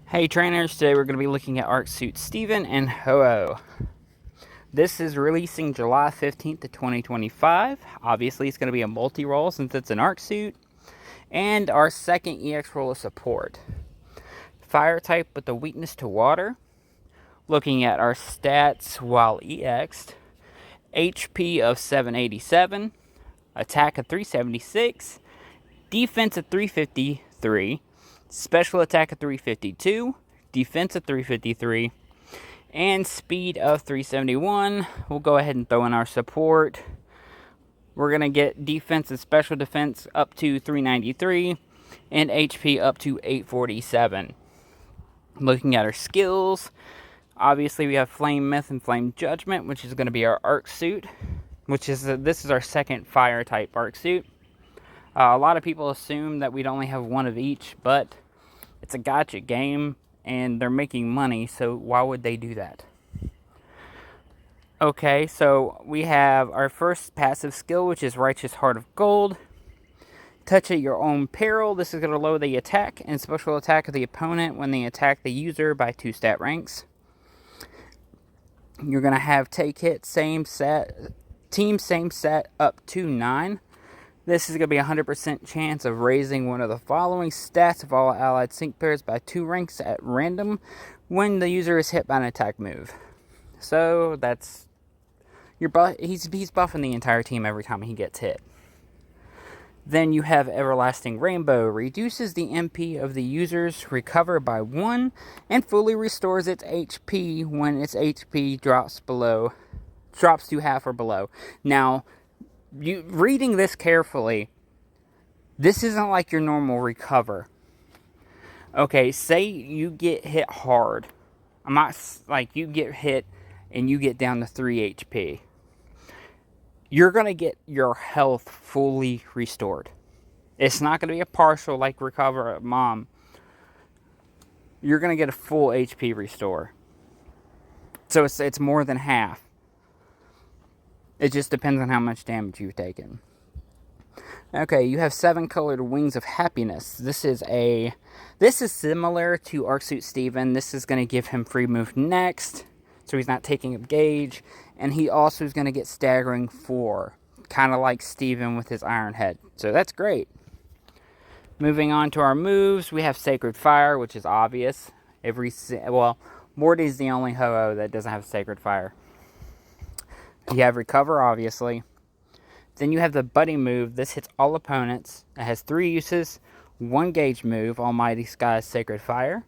Hey trainers, today we're going to be looking at Arc Suit Steven and Ho-Oh. This is releasing July 15th to 2025. Obviously it's going to be a multi-role since it's an Arc Suit. And our second EX role of support. Fire type with a weakness to water. Looking at our stats while EX'd. HP of 787. Attack of 376. Defense of 353. Special attack of 352, defense of 353, and speed of 371. We'll go ahead and throw in our support. We're going to get defense and special defense up to 393, and HP up to 847. Looking at our skills, obviously we have Flame Myth and Flame Judgment, which is going to be our Arc Suit, this is our second fire type Arc Suit. A lot of people assume that we'd only have one of each, but it's a gacha game, and they're making money, so why would they do that? Okay, so we have our first passive skill, which is Righteous Heart of Gold. Touch at your own peril. This is going to lower the attack and special attack of the opponent when they attack the user by 2 stat ranks. You're going to have Take Hit, same set, Team same set up to 9. This is going to be a 100% chance of raising one of the following stats of all allied sync pairs by 2 ranks at random when the user is hit by an attack move. So that's he's buffing the entire team every time he gets hit. Then you have Everlasting Rainbow. Reduces the MP of the user's recover by 1 and fully restores its HP when its HP drops to half or below. Now, reading this carefully, this isn't like your normal recover. Okay, say you get hit hard. I'm not like you get hit and you get down to 3 HP. You're going to get your health fully restored. It's not going to be a partial like recover at mom. You're going to get a full HP restore. So it's more than half. It just depends on how much damage you've taken. Okay, you have 7 colored Wings of Happiness. This is similar to Arc Suit Steven. This is going to give him free move next, so he's not taking up gauge. And he also is going to get Staggering 4, kind of like Steven with his Iron Head. So that's great. Moving on to our moves, we have Sacred Fire, which is obvious. Morty's the only Ho-Oh that doesn't have Sacred Fire. You have Recover, obviously. Then you have the Buddy move. This hits all opponents. It has 3 uses. 1 gauge move, Almighty Sky's Sacred Fire.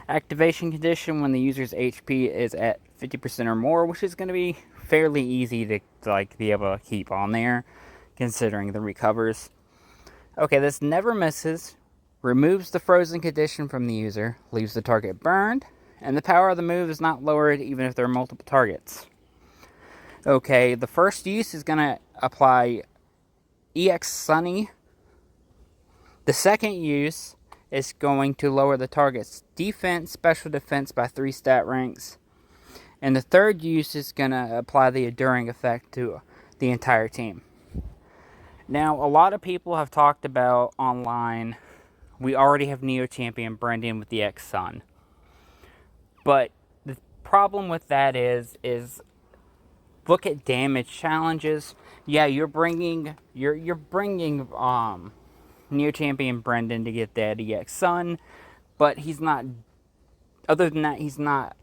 Activation condition when the user's HP is at 50% or more, which is going to be fairly easy to be able to keep on there, considering the recovers. Okay, this never misses. Removes the frozen condition from the user. Leaves the target burned. And the power of the move is not lowered even if there are multiple targets. Okay, the first use is going to apply EX Sunny. The second use is going to lower the target's defense, special defense by 3 stat ranks. And the third use is going to apply the Enduring effect to the entire team. Now, a lot of people have talked about online, we already have Neo Champion Brendan with the X Sun. But the problem with that is look at damage challenges. Yeah, you're bringing Neo Champion Brendan to get that EX Sun, but he's not. Other than that, he's not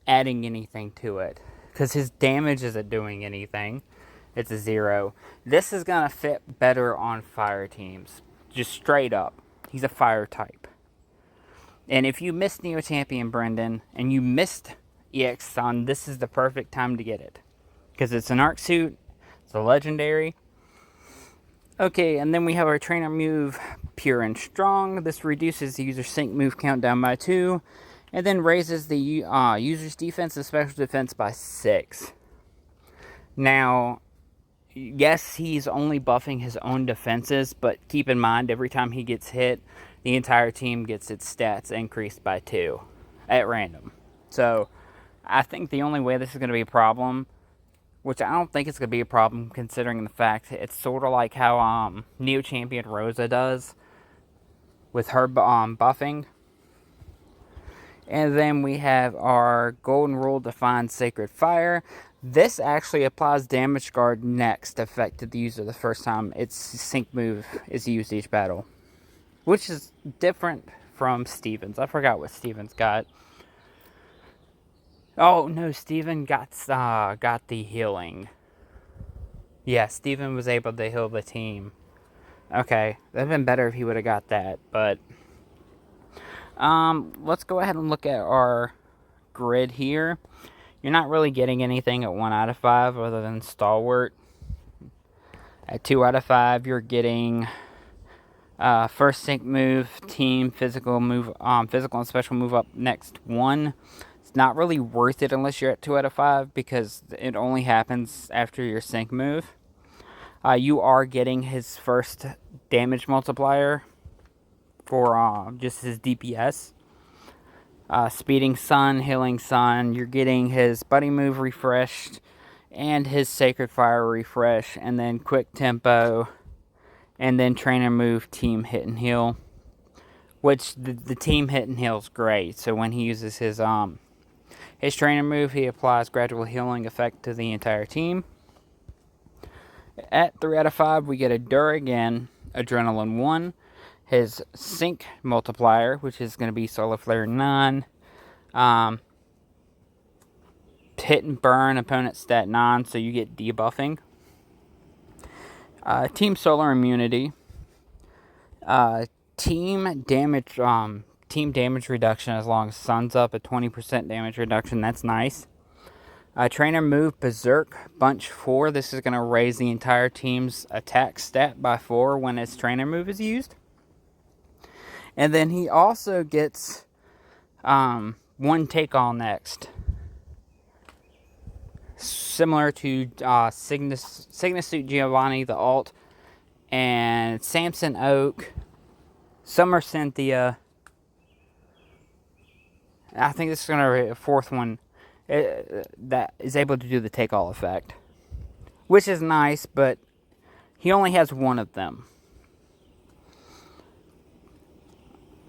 adding anything to it because his damage isn't doing anything. It's a 0. This is gonna fit better on fire teams, just straight up. He's a fire type, and if you missed Neo Champion Brendan and you missed EX Sun, this is the perfect time to get it. Because it's an Arc Suit, it's a legendary. Okay, and then we have our trainer move, Pure and Strong. This reduces the user's sync move countdown by 2, and then raises the user's defense and special defense by 6. Now, yes, he's only buffing his own defenses, but keep in mind, every time he gets hit, the entire team gets its stats increased by 2 at random. So, I think the only way this is going to be a problem, which I don't think it's going to be a problem considering the fact it's sort of like how Neo Champion Rosa does with her buffing. And then we have our Golden Rule Defined Sacred Fire. This actually applies Damage Guard next effect to the user the first time its sync move is used each battle, which is different from Steven's. I forgot what Steven's got. Oh no, Steven got the healing. Yeah, Steven was able to heal the team. Okay, that'd been better if he would have got that, but let's go ahead and look at our grid here. You're not really getting anything at 1 out of 5 other than Stalwart. At 2 out of 5, you're getting first sync move, team, physical move, physical and special move up next 1. It's not really worth it unless you're at 2 out of 5 because it only happens after your sync move. You are getting his first damage multiplier for just his DPS. Speeding Sun, Healing Sun. You're getting his Buddy Move refreshed and his Sacred Fire refresh, and then Quick Tempo, and then Trainer Move, Team Hit and Heal. Which the Team Hit and Heal is great. So when he uses his Trainer Move, he applies gradual healing effect to the entire team. At 3 out of 5, we get a Duragain, Adrenaline 1, his Sync multiplier, which is going to be Solar Flare 9, hit and burn, opponent stat 9, so you get debuffing. Team Solar Immunity, team damage reduction as long as Sun's up, a 20% damage reduction, that's nice. Trainer Move Berserk Bunch 4. This is going to raise the entire team's attack stat by 4 when its Trainer Move is used. And then he also gets one Take All next. Similar to Cygnus Suit Giovanni, the alt, and Samson Oak, Summer Cynthia. I think this is going to be a 4th one. That is able to do the take all effect, which is nice, but he only has one of them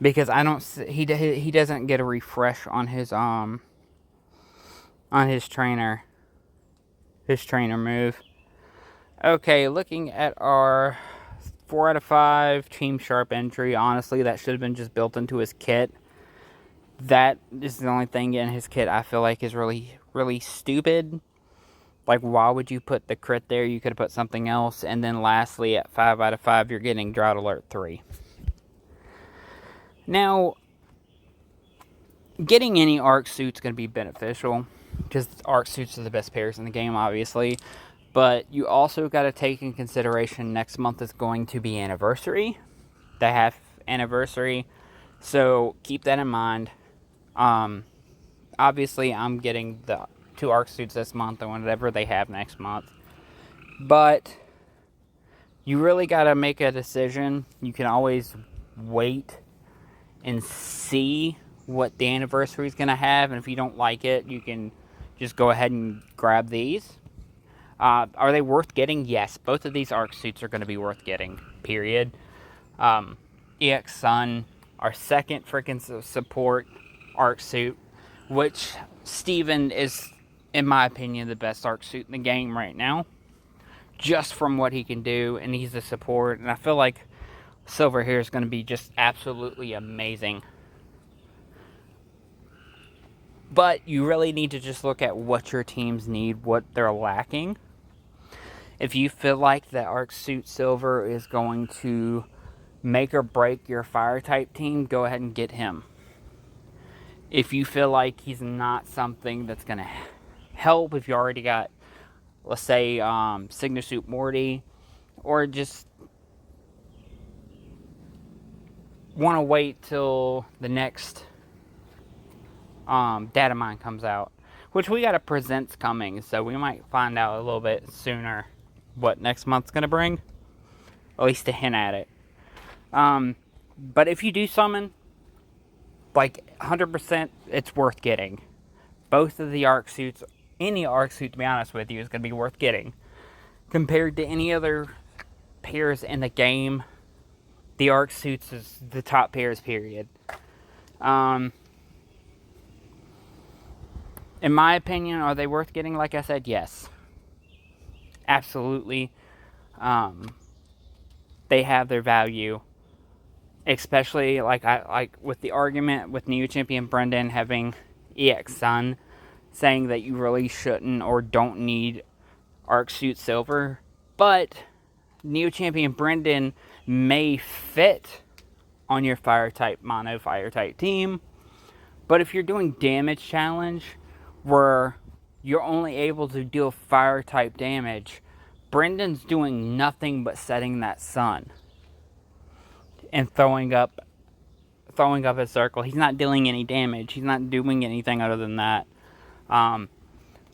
because he doesn't get a refresh on his trainer move. Okay, looking at our 4 out of 5 Team Sharp entry, honestly that should have been just built into his kit. That is the only thing in his kit I feel like is really, really stupid. Like, why would you put the crit there? You could have put something else. And then lastly, at 5 out of 5, you're getting Drought Alert 3. Now, getting any Arc Suit's going to be beneficial, because Arc Suits are the best pairs in the game, obviously. But you also got to take in consideration next month is going to be Anniversary. The half anniversary. So, keep that in mind. Obviously, I'm getting the 2 Arc Suits this month and whatever they have next month. But you really got to make a decision. You can always wait and see what the anniversary is going to have. And if you don't like it, you can just go ahead and grab these. Are they worth getting? Yes. Both of these Arc Suits are going to be worth getting. Period. EX Sun, our second freaking support Arc Suit, which Steven is, in my opinion, the best Arc Suit in the game right now, just from what he can do, and he's a support, and I feel like Silver here is going to be just absolutely amazing. But you really need to just look at what your teams need, what they're lacking. If you feel like that Arc Suit Silver is going to make or break your fire type team, go ahead and get him. If you feel like he's not something that's going to help, if you already got, let's say, Signature Suit Morty, or just want to wait till the next data mine comes out, which we got a presents coming, so we might find out a little bit sooner what next month's going to bring, at least a hint at it. But if you do summon, like 100%, it's worth getting. Both of the Arc Suits, any Arc Suit, to be honest with you, is going to be worth getting. Compared to any other pairs in the game, the Arc Suits is the top pairs, period. In my opinion, are they worth getting? Like I said, yes. Absolutely. They have their value. Especially like with the argument with Neo Champion Brendan having EX Sun, saying that you really shouldn't or don't need Arc Suit Silver. But Neo Champion Brendan may fit on your fire type mono fire type team. But if you're doing damage challenge where you're only able to deal fire type damage, Brendan's doing nothing but setting that sun and throwing up a circle. He's not dealing any damage. He's not doing anything other than that.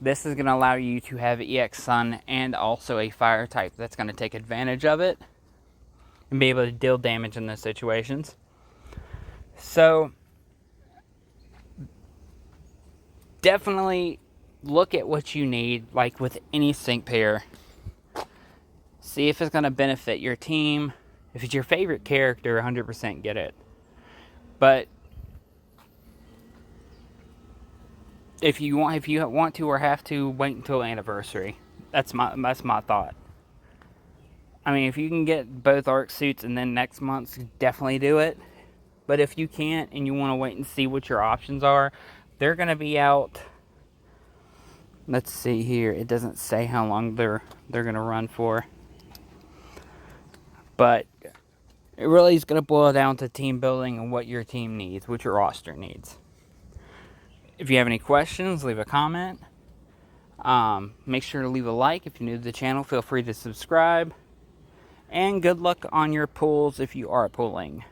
This is going to allow you to have EX Sun and also a fire type that's going to take advantage of it and be able to deal damage in those situations. So definitely look at what you need, like with any sync pair. See if it's going to benefit your team. If it's your favorite character, 100% get it. But if you want to or have to, wait until anniversary. That's my thought. I mean, if you can get both arc suits and then next month, definitely do it. But if you can't and you want to wait and see what your options are, they're going to be out. Let's see here. It doesn't say how long they're going to run for. But it really is going to boil down to team building and what your team needs, what your roster needs. If you have any questions, leave a comment. Make sure to leave a like. If you're new to the channel, feel free to subscribe. And good luck on your pulls if you are pulling.